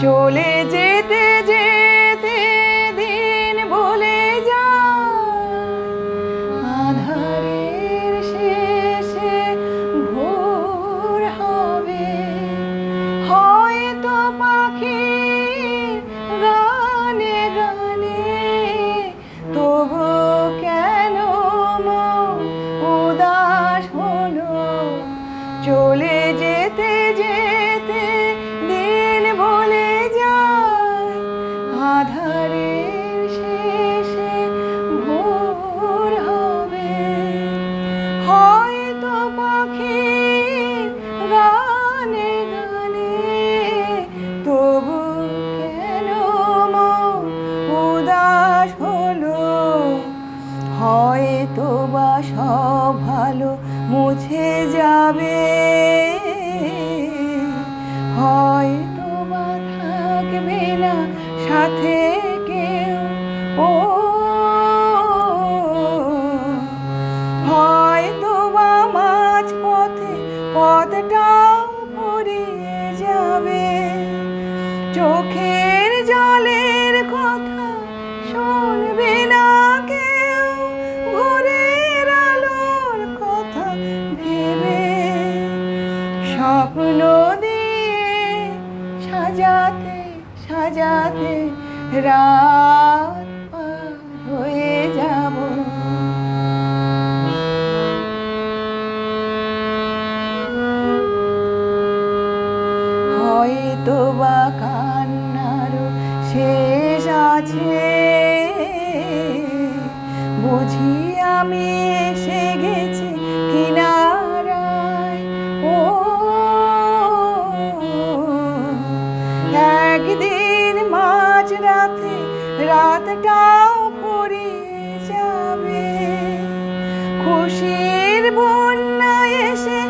চলে যেতে যেতে দিন বলে যায়, আঁধারের শেষে ভোর হবে। হয়তো পাখির গানে গানে তবু কেন মন উদাস হলো। চলে যেতে যেতে দিন বলে যায়, আঁধারের শেষে ভোর হবে। হয়তো পাখির গানে গানে তবু কেন মন উদাস হলো। হয়তো বা সব ভালো মুছে যাবে, হয়তো বা থাকবে না সাথে কেউ। ও হয়তো বা মাঝ পথে পথটাও ফুরিয়ে যাবে। চোখের জলের কথা শুনবে না কেউ, ভোরের আলোর কথা ভেবে। স্বপ্ন দিয়ে সাজাতে সাজাতে রাত পার হয়ে যাব। হয়তো বা কান্নারও শেষ আছে, বুঝি আমি এসে গেছি কিনারায়। ও একদিন মাঝ রাতে রাতটাও ফুরিয়ে যাবে। খুশির বন্যা এসে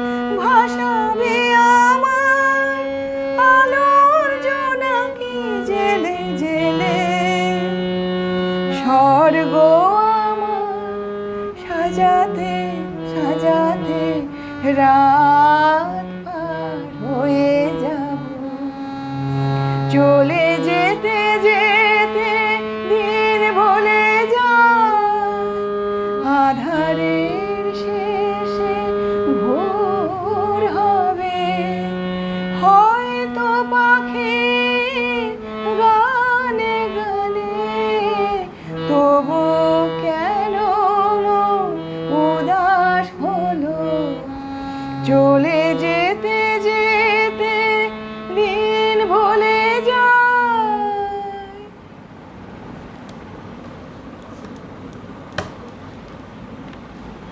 ভাসাবে আমার আলোর জোনাকি জেলে জেলে। স্বর্গ আমার সাজাতে সাজাতে রাত পার হয়ে যাব। চলে যেতে যেতে দিন বলে যায়, আঁধারের শেষে ভোর হবে। হয়তো পাখির গানে গানে তবু কেন মন উদাস হলো। চলে যেতে